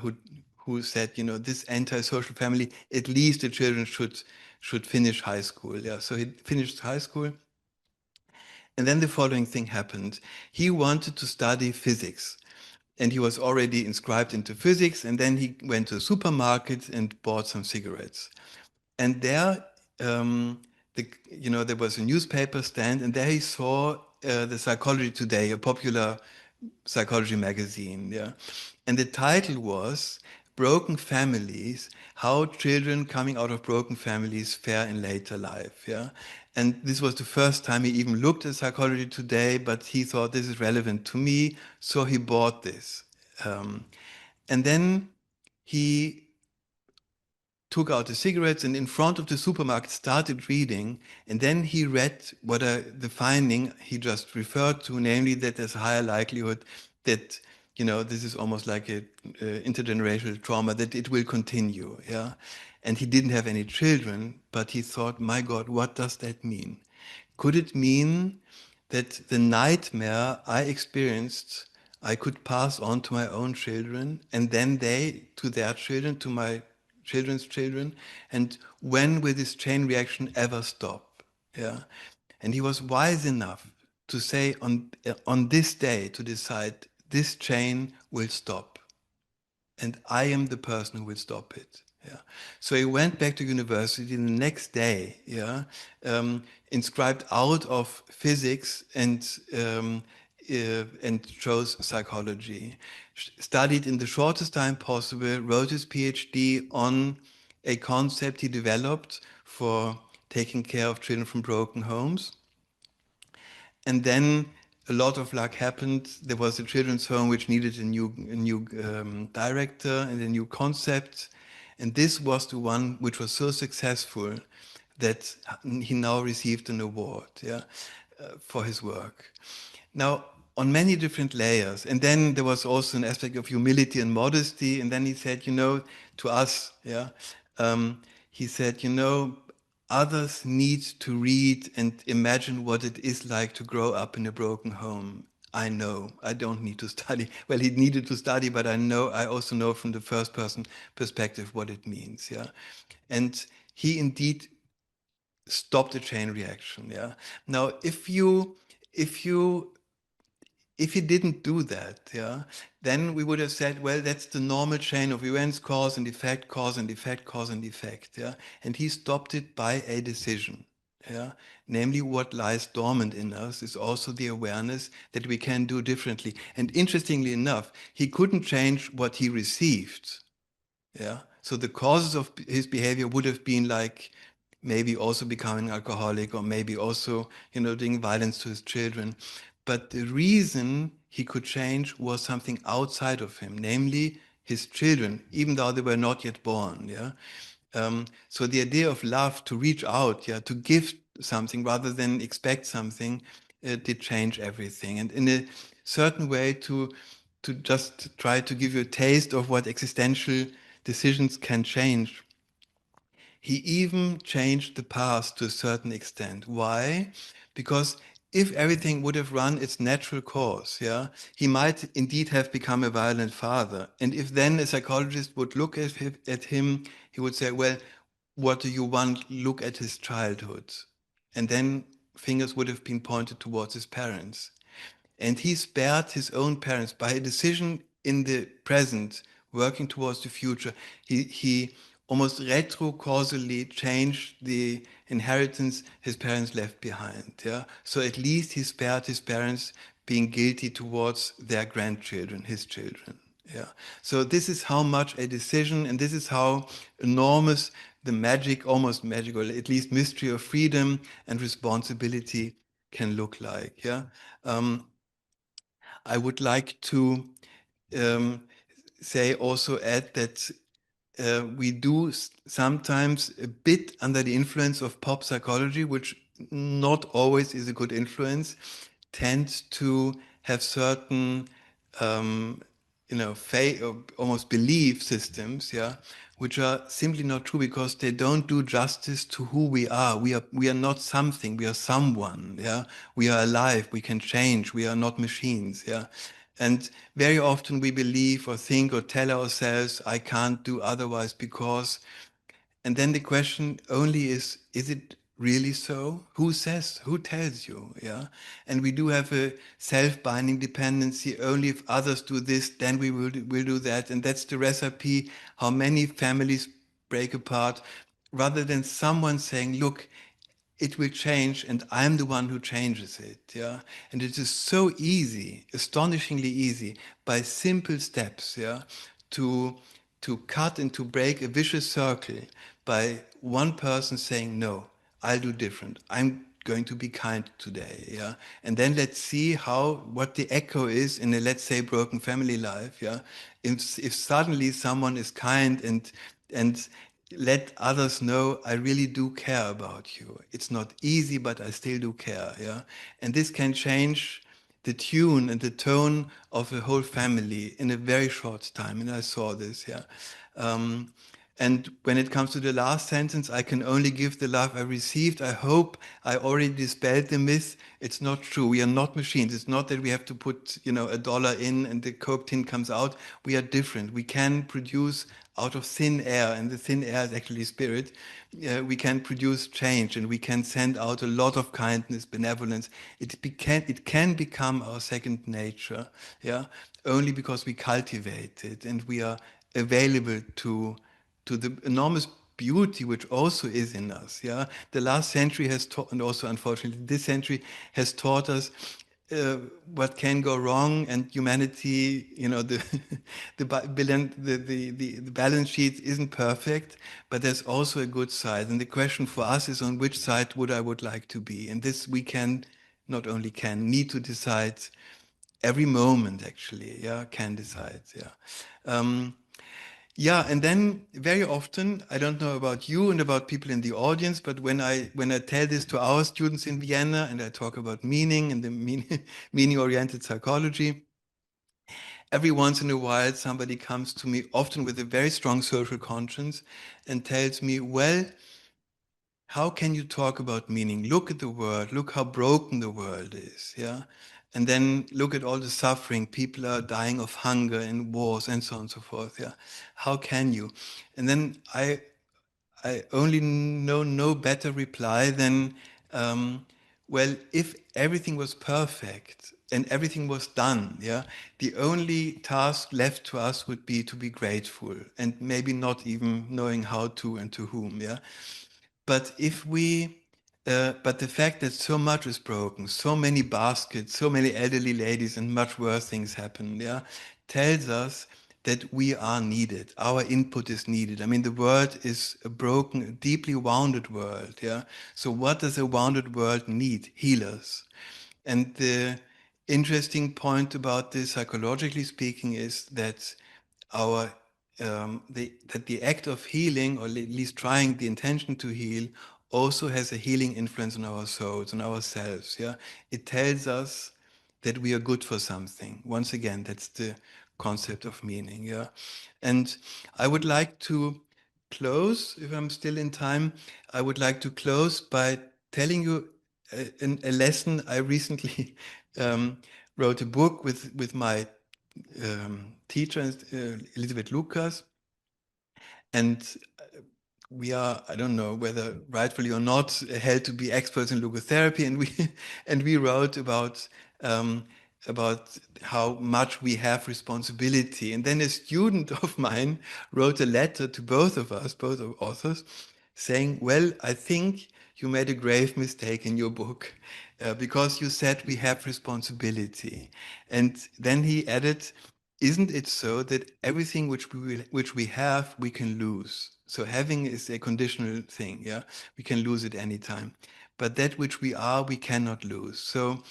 S3: who said, this antisocial family, at least the children should finish high school. Yeah, so he finished high school, and then the following thing happened. He wanted to study physics, and he was already inscribed into physics. And then he went to a supermarket and bought some cigarettes, and there there was a newspaper stand, and there he saw the Psychology Today, a popular psychology magazine. Yeah, and the title was "Broken Families: How Children Coming Out of Broken Families Fare in Later Life." Yeah, and this was the first time he even looked at Psychology Today, but he thought this is relevant to me, so he bought this, and then he took out the cigarettes and in front of the supermarket started reading. And then he read the finding he just referred to, namely that there's a higher likelihood that, this is almost like a intergenerational trauma, that it will continue. Yeah. And he didn't have any children, but he thought, my God, what does that mean? Could it mean that the nightmare I experienced, I could pass on to my own children, and then they to their children, to my children's children? And when will this chain reaction ever stop? Yeah. And he was wise enough to say on this day to decide this chain will stop. And I am the person who will stop it. Yeah. So he went back to university the next day, yeah, inscribed out of physics and chose psychology. Studied in the shortest time possible, wrote his PhD on a concept he developed for taking care of children from broken homes. And then a lot of luck happened. There was a children's home which needed a new director and a new concept. And this was the one which was so successful that he now received an award, yeah, for his work. Now, on many different layers. And then there was also an aspect of humility and modesty. And then he said, to us, yeah, he said, others need to read and imagine what it is like to grow up in a broken home. I know, I don't need to study. Well, he needed to study, but I also know from the first person perspective what it means, yeah. And he indeed stopped the chain reaction, yeah. Now, if he didn't do that, yeah, then we would have said, well, that's the normal chain of events, cause and effect, cause and effect, cause and effect, yeah. And he stopped it by a decision, yeah. Namely, what lies dormant in us is also the awareness that we can do differently. And interestingly enough, he couldn't change what he received, yeah. So the causes of his behavior would have been like maybe also becoming alcoholic or maybe also, doing violence to his children. But the reason he could change was something outside of him, namely his children, even though they were not yet born. Yeah. So the idea of love, to reach out, yeah, to give something rather than expect something, did change everything. And in a certain way, to just try to give you a taste of what existential decisions can change. He even changed the past to a certain extent. Why? Because if everything would have run its natural course, yeah, he might indeed have become a violent father. And if then a psychologist would look at him, he would say, well, what do you want? Look at his childhood. And then fingers would have been pointed towards his parents. And he spared his own parents by a decision in the present, working towards the future. He almost retrocausally changed the inheritance his parents left behind. Yeah? So at least he spared his parents being guilty towards their grandchildren, his children. Yeah. So this is how much a decision, and this is how enormous the magic, almost magical, at least mystery of freedom and responsibility can look like. Yeah. I would like to say also add that we do sometimes a bit under the influence of pop psychology, which not always is a good influence, tend to have certain or almost belief systems, yeah, which are simply not true because they don't do justice to who we are. We are not something. We are someone. Yeah, we are alive. We can change. We are not machines. Yeah, and very often we believe or think or tell ourselves, "I can't do otherwise because." And then the question only is it really so? Who says, who tells you? Yeah. And we do have a self-binding dependency. Only if others do this, then we will do that. And that's the recipe, how many families break apart, rather than someone saying, look, it will change and I'm the one who changes it. Yeah. And it is so easy, astonishingly easy, by simple steps, yeah, to cut and to break a vicious circle by one person saying, no, I'll do different. I'm going to be kind today. Yeah. And then let's see what the echo is in a, let's say, broken family life. Yeah. If suddenly someone is kind and let others know I really do care about you. It's not easy, but I still do care. Yeah. And this can change the tune and the tone of a whole family in a very short time. And I saw this. Yeah. And when it comes to the last sentence, I can only give the love I received. I hope I already dispelled the myth. It's not true. We are not machines. It's not that we have to put, $1 in and the Coke tin comes out. We are different. We can produce out of thin air, and the thin air is actually spirit, we can produce change, and we can send out a lot of kindness, benevolence. It can become our second nature, yeah, only because we cultivate it and we are available to the enormous beauty which also is in us. Yeah, the last century has taught, and also unfortunately this century has taught us what can go wrong, and humanity, you know, the the balance sheet isn't perfect, but there's also a good side. And the question for us is, on which side would like to be? And this we can, not only can, need to decide every moment, actually. Yeah, can decide. Yeah. Yeah, and then very often, I don't know about you and about people in the audience, but when I tell this to our students in Vienna and I talk about meaning and the meaning-oriented psychology, every once in a while somebody comes to me, often with a very strong social conscience, and tells me, well, how can you talk about meaning? Look at the world. Look how broken the world is. Yeah. And then look at all the suffering. People are dying of hunger and wars and so on and so forth. Yeah. How can you? And then I only know no better reply than, well, if everything was perfect and everything was done, yeah, the only task left to us would be to be grateful, and maybe not even knowing how to and to whom, yeah. But if we, but the fact that so much is broken, so many baskets, so many elderly ladies, and much worse things happen, yeah, tells us that we are needed. Our input is needed. I mean, the world is a broken, deeply wounded world, yeah. So what does a wounded world need? Healers. And the interesting point about this, psychologically speaking, is that our that the act of healing, or at least trying, the intention to heal, also has a healing influence on our souls, on ourselves. Yeah, it tells us that we are good for something. Once again, that's the concept of meaning. Yeah, and I would like to close, if I'm still in time, I would like to close by telling you a lesson. I recently wrote a book with my teacher, Elisabeth Lucas, and we are, I don't know whether rightfully or not, held to be experts in logotherapy, and we and we wrote about how much we have responsibility. And then a student of mine wrote a letter to both of us, both of authors, saying, well, I think you made a grave mistake in your book because you said we have responsibility. And then he added, isn't it so that everything which we have, we can lose? So having is a conditional thing, yeah? We can lose it anytime. But that which we are, we cannot lose. So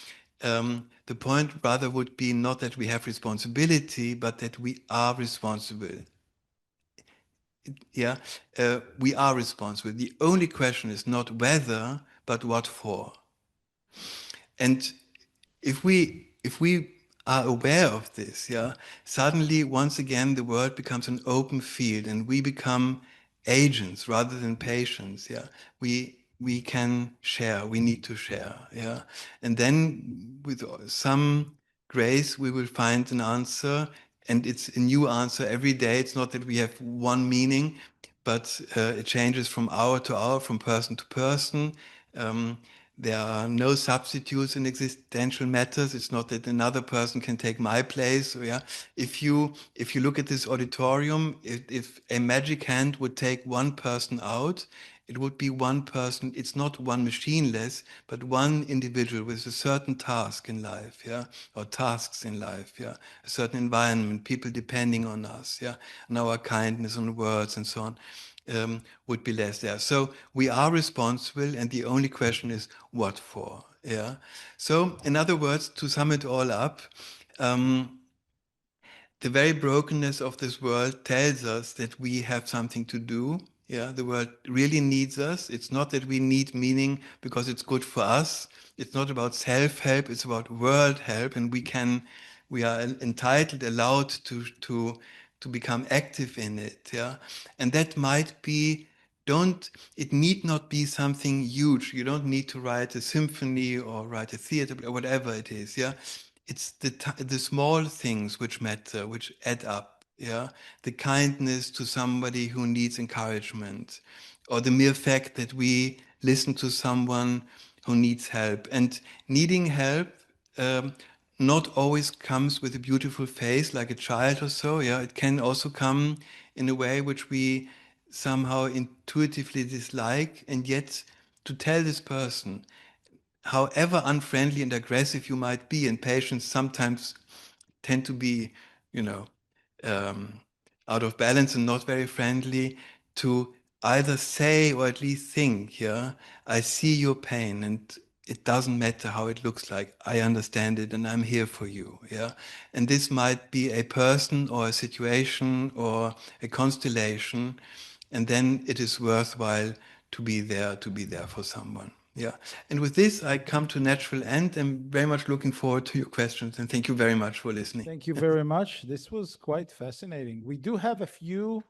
S3: the point rather would be not that we have responsibility, but that we are responsible. Yeah, we are responsible. The only question is not whether, but what for. And if we are aware of this, yeah, suddenly once again the world becomes an open field, and we become agents rather than patients. Yeah, we can share. We need to share. Yeah, and then with some grace we will find an answer, and it's a new answer every day. It's not that we have one meaning, but it changes from hour to hour, from person to person. There are no substitutes in existential matters. It's not that another person can take my place. Yeah, if you look at this auditorium, if a magic hand would take one person out, it would be one person. It's not one machineless, but one individual with a certain task in life, yeah, or tasks in life, yeah, a certain environment, people depending on us, yeah, and our kindness, on words, and so on. Would be less there. So we are responsible, and the only question is what for. Yeah. So in other words, to sum it all up, the very brokenness of this world tells us that we have something to do. Yeah, the world really needs us. It's not that we need meaning because it's good for us. It's not about self-help. It's about world help, and we are entitled, allowed to become active in it. Yeah, and that might be. It need not be something huge. You don't need to write a symphony or write a theater or whatever it is. Yeah, it's the small things which matter, which add up. yeah, the kindness to somebody who needs encouragement, or the mere fact that we listen to someone who needs help. And needing help not always comes with a beautiful face like a child or so, yeah, it can also come in a way which we somehow intuitively dislike, and yet to tell this person, however unfriendly and aggressive you might be, and patients sometimes tend to be, you know, um, out of balance and not very friendly, to either say or at least think, yeah, I see your pain and it doesn't matter how it looks like. I understand it and I'm here for you, yeah. And this might be a person or a situation or a constellation, and then it is worthwhile to be there for someone. Yeah. And with this, I come to natural end. I'm very much looking forward to your questions, and thank you very much for listening.
S2: Thank you very much. This was quite fascinating. We do have a few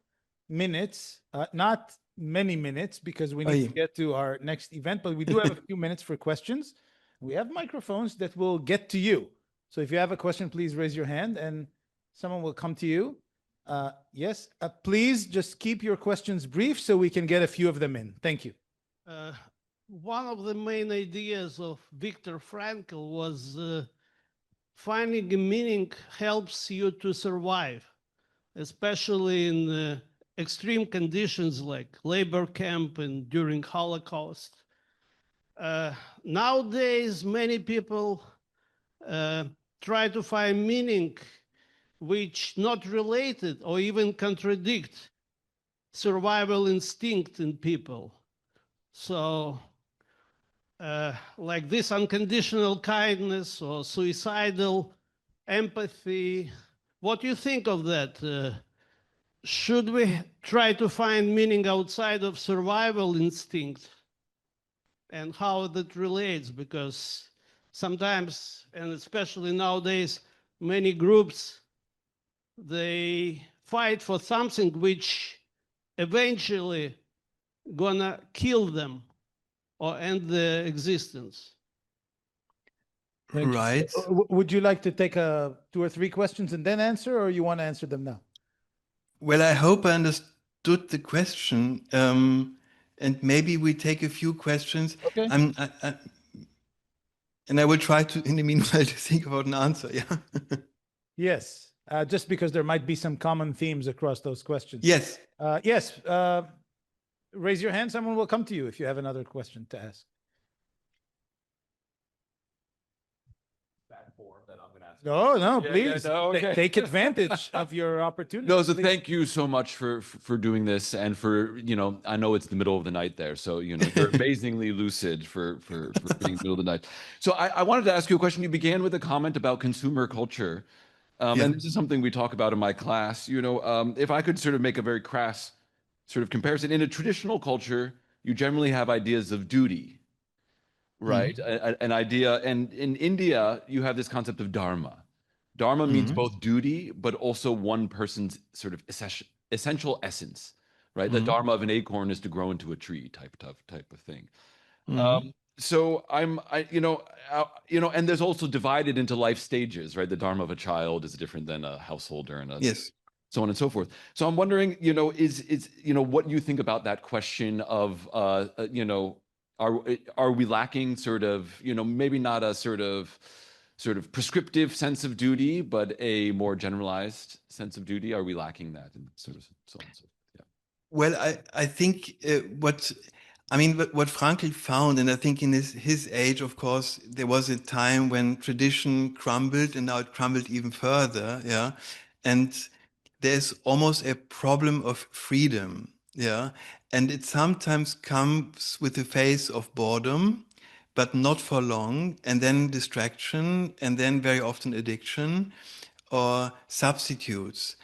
S2: minutes, not many minutes, because we need to
S3: Aye.
S2: get to our next event, but we do have a few minutes for questions. We have microphones that will get to you. So if you have a question, please raise your hand and someone will come to you. Yes, please just keep your questions brief so we can get a few of them in. Thank you.
S4: One of the main ideas of Viktor Frankl was finding a meaning helps you to survive, especially in extreme conditions like labor camp and during Holocaust. Nowadays, many people try to find meaning which not related or even contradict survival instinct in people. So like this unconditional kindness or suicidal empathy, what do you think of that? Should we try to find meaning outside of survival instinct, and how that relates? Because sometimes, and especially nowadays, many groups, they fight for something which eventually gonna kill them or end the existence.
S2: Thank you.
S3: Right.
S2: Would you like to take two or three questions and then answer, or you want to answer them now?
S3: Well, I hope I understood the question. And maybe we take a few questions.
S2: Okay.
S3: And I will try to, in the meanwhile, to think about an answer. Yeah.
S2: Yes, just because there might be some common themes across those questions.
S3: Yes.
S2: Yes, raise your hand. Someone will come to you if you have another question to ask. No, no, please.
S1: no, okay.
S2: Take advantage of your opportunity.
S1: No, so
S2: please.
S1: thank you so much for doing this, and for, I know it's the middle of the night there, so you're amazingly lucid for being middle of the night. So I wanted to ask you a question. You began with a comment about consumer culture,
S3: Yeah.
S1: and this is something we talk about in my class. If I could sort of make a very crass sort of comparison, in a traditional culture, you generally have ideas of duty, right? An idea, and in India, you have this concept of dharma. Dharma means both duty, but also one person's sort of essential essence, right? The dharma of an acorn is to grow into a tree, type of thing. So and there's also divided into life stages, right? The dharma of a child is different than a householder, and
S3: Yes.
S1: so on and so forth. So I'm wondering, is what you think about that question of, are we lacking sort of, maybe not a sort of prescriptive sense of duty, but a more generalized sense of duty? Are we lacking that, and sort of so on and so forth? Yeah.
S3: Well, I think what Frankl found, and I think in his age, of course, there was a time when tradition crumbled, and now it crumbled even further. Yeah, and there's almost a problem of freedom. Yeah, and it sometimes comes with the face of boredom, but not for long, and then distraction, and then very often addiction or substitutes.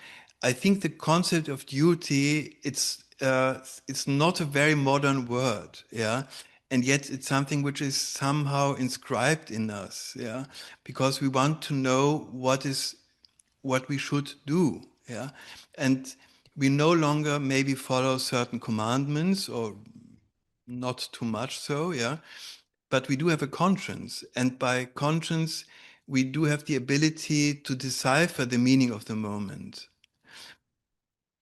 S3: I think the concept of duty, it's not a very modern word, yeah, and yet it's something which is somehow inscribed in us, yeah, because we want to know what we should do, yeah, and we no longer maybe follow certain commandments, or not too much so, yeah, but we do have a conscience, and by conscience we do have the ability to decipher the meaning of the moment.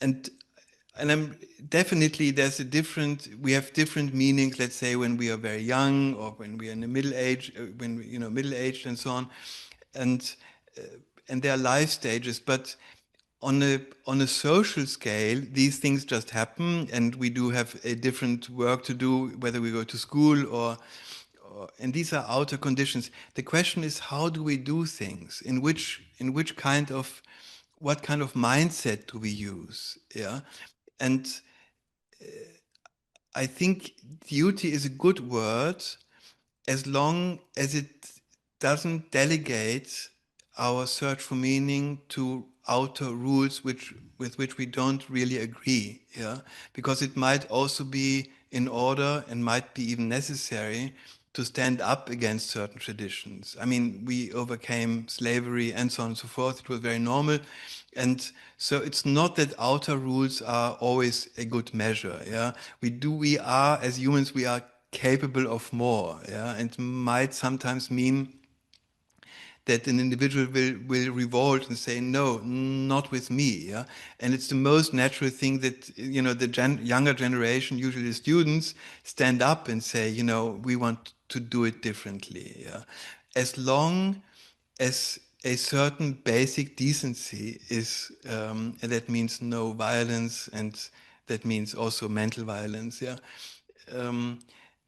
S3: and I'm definitely there's a different, we have different meanings, let's say when we are very young or when we are in the middle age, when we, middle aged and so on, and there are life stages, but on a social scale, these things just happen, and we do have a different work to do, whether we go to school or and these are outer conditions. The question is, how do we do things? In which kind of, what kind of mindset do we use? Yeah, and I think duty is a good word as long as it doesn't delegate our search for meaning to outer rules with which we don't really agree, yeah, because it might also be in order and might be even necessary to stand up against certain traditions. I mean, we overcame slavery and so on and so forth. It was very normal. And so it's not that outer rules are always a good measure. Yeah, we are, as humans, we are capable of more. Yeah, and might sometimes mean that an individual will revolt and say, no, not with me. Yeah? And it's the most natural thing that, the younger generation, usually the students, stand up and say, we want to do it differently. Yeah? As long as a certain basic decency is, and that means no violence, and that means also mental violence. Yeah. Um,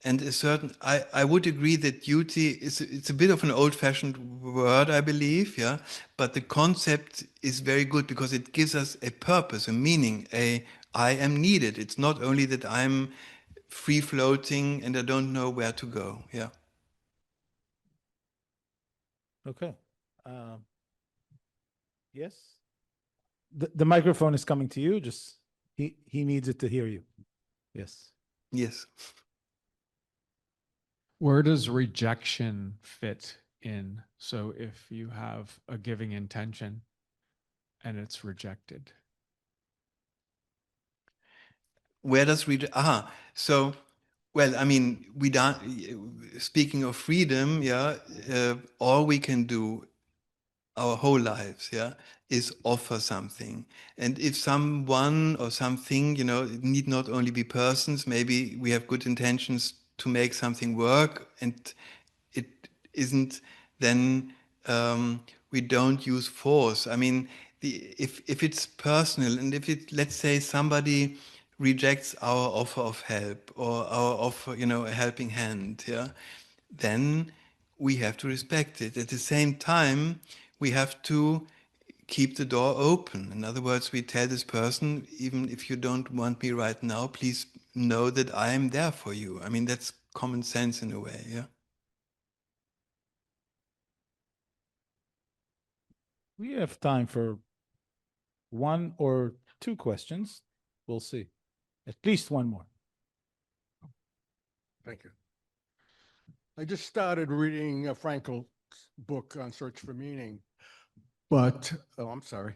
S3: and a certain, I would agree that duty is, it's a bit of an old-fashioned word, I believe, yeah, but the concept is very good because it gives us a purpose, a meaning, I am needed. It's not only that I'm free floating and I don't know where to go. Yeah.
S2: Okay. Yes. The microphone is coming to you. Just he needs it to hear you. Yes.
S3: Yes.
S5: Where does rejection fit in? So if you have a giving intention and it's rejected.
S3: Where does so, well, I mean, we don't, speaking of freedom, yeah, all we can do our whole lives, yeah, is offer something. And if someone or something, it need not only be persons, maybe we have good intentions to make something work and it isn't, then we don't use force. I mean, if it's personal and if it, let's say somebody rejects our offer of help or our offer, a helping hand, yeah, then we have to respect it. At the same time, we have to keep the door open. In other words, we tell this person, even if you don't want me right now, please know that I am there for you. I mean, that's common sense in a way, yeah.
S2: We have time for one or two questions. We'll see. At least one more.
S6: Thank you. I just started reading Frankl's book on Search for Meaning, but, I'm sorry.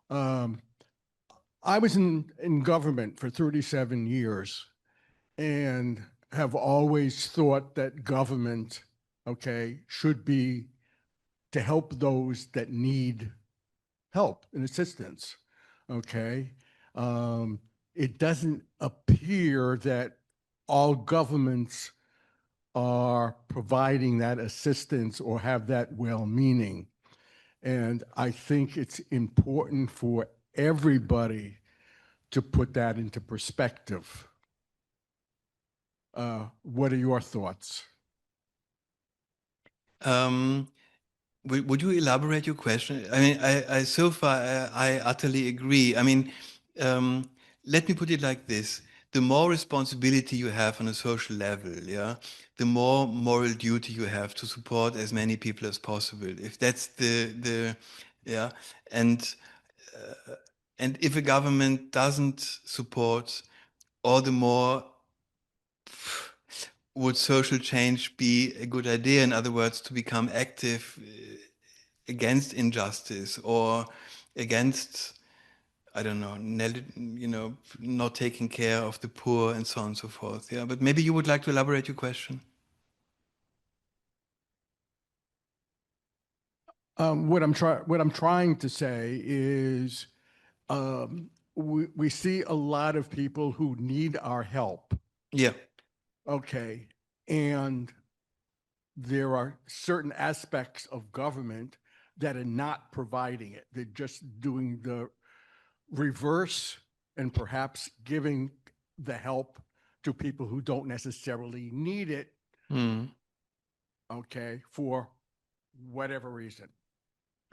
S6: I was in government for 37 years and have always thought that government, okay, should be to help those that need help and assistance, okay? It doesn't appear that all governments are providing that assistance or have that well-meaning. And I think it's important for everybody to put that into perspective. What are your thoughts?
S3: Would you elaborate your question? I mean, I so far, I utterly agree. I mean, let me put it like this. The more responsibility you have on a social level, yeah, the more moral duty you have to support as many people as possible. If that's yeah, and if a government doesn't support, all the more would social change be a good idea? In other words, to become active against injustice or against, I don't know, not taking care of the poor and so on and so forth. Yeah, but maybe you would like to elaborate your question.
S6: What I'm trying to say is, we see a lot of people who need our help.
S3: Yeah.
S6: Okay. And there are certain aspects of government that are not providing it. They're just doing the reverse and perhaps giving the help to people who don't necessarily need it,
S3: Mm.
S6: okay, for whatever reason.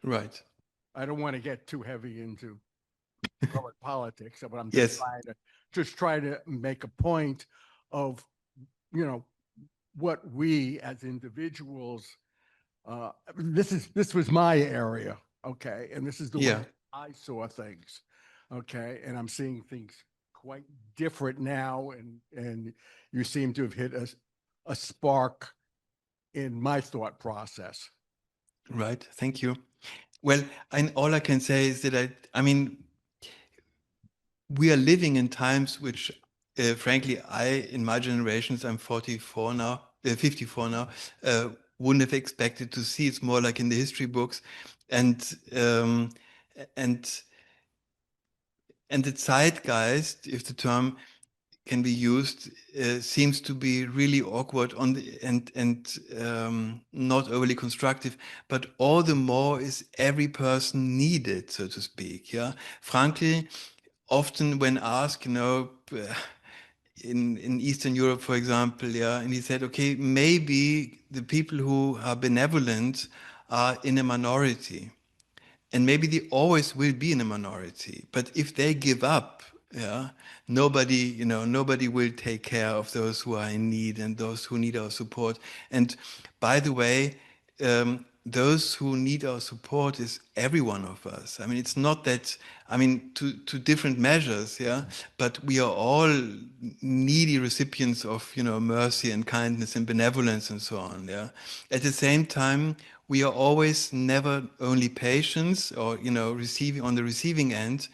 S3: Right.
S6: I don't want to get too heavy into politics, but I'm
S3: Yes.
S6: just trying to make a point of, you know, what we as individuals, this was my area, okay, and this is the
S3: Yeah.
S6: way I saw things, okay, and I'm seeing things quite different now, and you seem to have hit a spark in my thought process.
S3: Right. Thank you. Well, all I can say is that I mean, we are living in times which, frankly, in my generations, I'm 44 now, 54 now, wouldn't have expected to see. It's more like in the history books, and and the zeitgeist, if the term can be used, seems to be really awkward and not overly constructive. But all the more is every person needed, so to speak. Yeah, Frankl often, when asked, in Eastern Europe, for example, yeah, and he said, okay, maybe the people who are benevolent are in a minority. And maybe they always will be in a minority, but if they give up, yeah, nobody will take care of those who are in need and those who need our support. And by the way, those who need our support is every one of us. I mean, it's not that, I mean, to different measures, yeah, but we are all needy recipients of, mercy and kindness and benevolence and so on, yeah. At the same time, we are always never only patients or, receiving on the receiving end,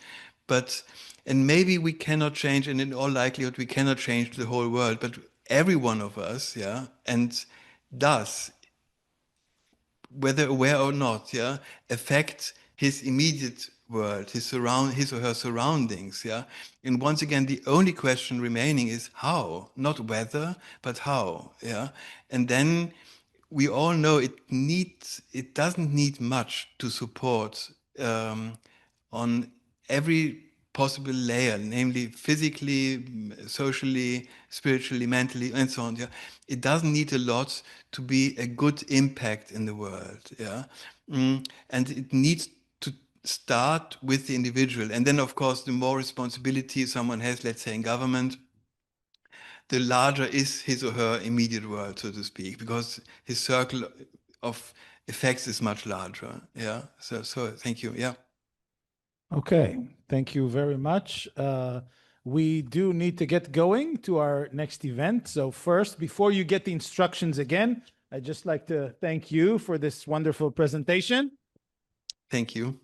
S3: and maybe we cannot change, and in all likelihood, we cannot change the whole world, but every one of us, yeah, and does, whether aware or not, yeah, affect his immediate world, his or her surroundings, yeah. And once again, the only question remaining is how, not whether, but how, yeah. And then we all know it doesn't need much to support on every possible layer, namely physically, socially, spiritually, mentally, and so on. Yeah, it doesn't need a lot to be a good impact in the world. Yeah, and it needs to start with the individual, and then of course, the more responsibility someone has, let's say in government, the larger is his or her immediate world, so to speak, because his circle of effects is much larger. Yeah. So thank you. Yeah.
S2: Okay, thank you very much. We do need to get going to our next event. So first, before you get the instructions again, I'd just like to thank you for this wonderful presentation.
S3: Thank you.